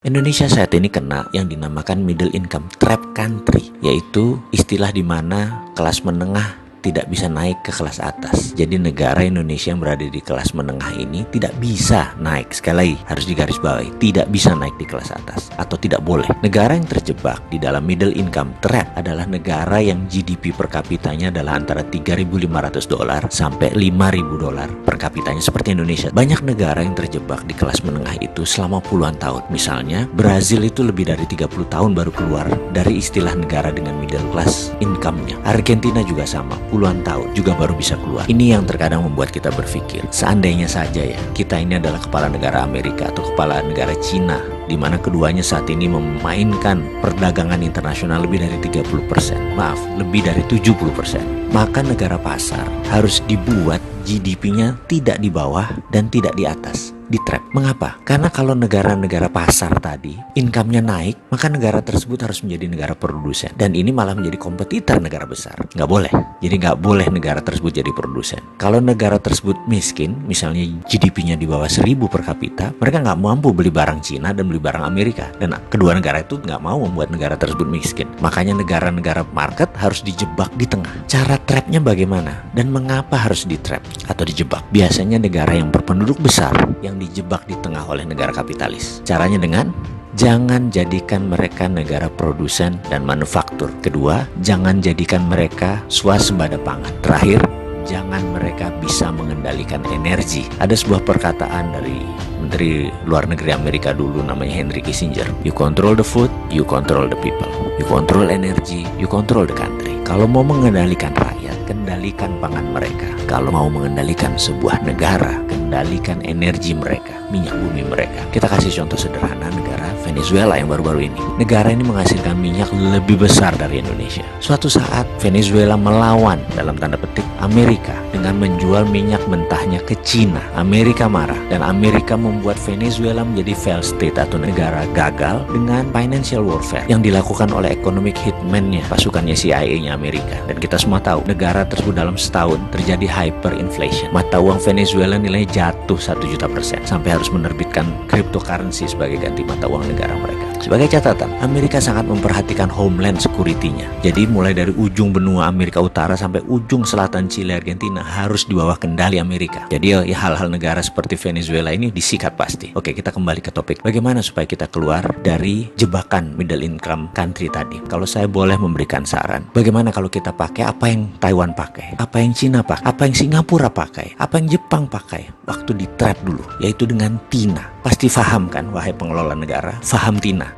Indonesia saat ini kena yang dinamakan middle income trap country, yaitu istilah di mana kelas menengah tidak bisa naik ke kelas atas. Jadi negara Indonesia yang berada di kelas menengah ini tidak bisa naik. Sekali lagi harus digarisbawahi, tidak bisa naik di kelas atas atau tidak boleh. Negara yang terjebak di dalam middle income trap adalah negara yang GDP per kapitanya adalah antara $3.500 sampai $5.000 per kapitanya seperti Indonesia. Banyak negara yang terjebak di kelas menengah itu selama puluhan tahun. Misalnya Brazil itu lebih dari 30 tahun baru keluar dari istilah negara dengan middle class income-nya. Argentina juga sama, puluhan tahun juga baru bisa keluar. Ini yang terkadang membuat kita berpikir, seandainya saja ya kita ini adalah kepala negara Amerika atau kepala negara Cina, di mana keduanya saat ini memainkan perdagangan internasional lebih dari 30%, maaf, lebih dari 70%. Maka negara pasar harus dibuat GDP-nya tidak di bawah dan tidak di atas, di trap. Mengapa? Karena kalau negara-negara pasar tadi income-nya naik, maka negara tersebut harus menjadi negara produsen. Dan ini malah menjadi kompetitor negara besar. Nggak boleh. Jadi nggak boleh negara tersebut jadi produsen. Kalau negara tersebut miskin, misalnya GDP-nya di bawah 1.000 per kapita, mereka nggak mampu beli barang Cina dan beli barang Amerika. Dan kedua negara itu nggak mau membuat negara tersebut miskin. Makanya negara-negara market harus dijebak di tengah. Cara trapnya bagaimana? Dan mengapa harus di trap atau dijebak? Biasanya negara yang berpenduduk besar yang dijebak di tengah oleh negara kapitalis. Caranya dengan jangan jadikan mereka negara produsen dan manufaktur. Kedua, jangan jadikan mereka swasembada pangan. Terakhir, jangan mereka bisa mengendalikan energi. Ada sebuah perkataan dari Menteri Luar Negeri Amerika dulu namanya Henry Kissinger. You control the food, you control the people. You control energy, you control the country. Kalau mau mengendalikan rakyat, kendalikan pangan mereka. Kalau mau mengendalikan sebuah negara, kendalikan energi mereka, minyak bumi mereka. Kita kasih contoh sederhana negara Venezuela yang baru-baru ini. Negara ini menghasilkan minyak lebih besar dari Indonesia. Suatu saat Venezuela melawan dalam tanda petik Amerika dengan menjual minyak mentahnya ke Cina. Amerika marah dan Amerika membuat Venezuela menjadi failed state atau negara gagal dengan financial warfare yang dilakukan oleh economic hitman-nya, pasukannya CIA-nya Amerika. Dan kita semua tahu negara tersebut dalam setahun terjadi hyperinflation. Mata uang Venezuela nilainya jatuh 1.000.000% sampai harus menerbitkan cryptocurrency sebagai ganti mata uang negara mereka. Sebagai catatan, Amerika sangat memperhatikan homeland security-nya. Jadi mulai dari ujung benua Amerika Utara sampai ujung selatan Chile, Argentina harus di bawah kendali Amerika. Jadi ya hal-hal negara seperti Venezuela ini disikat pasti. Oke, kita kembali ke topik. Bagaimana supaya kita keluar dari jebakan middle income country tadi? Kalau saya boleh memberikan saran, bagaimana kalau kita pakai apa yang Taiwan pakai, apa yang Cina pakai, apa yang Singapura pakai, apa yang Jepang pakai waktu di trap dulu, yaitu dengan TINA. Pasti paham kan, wahai pengelola negara, paham TINA.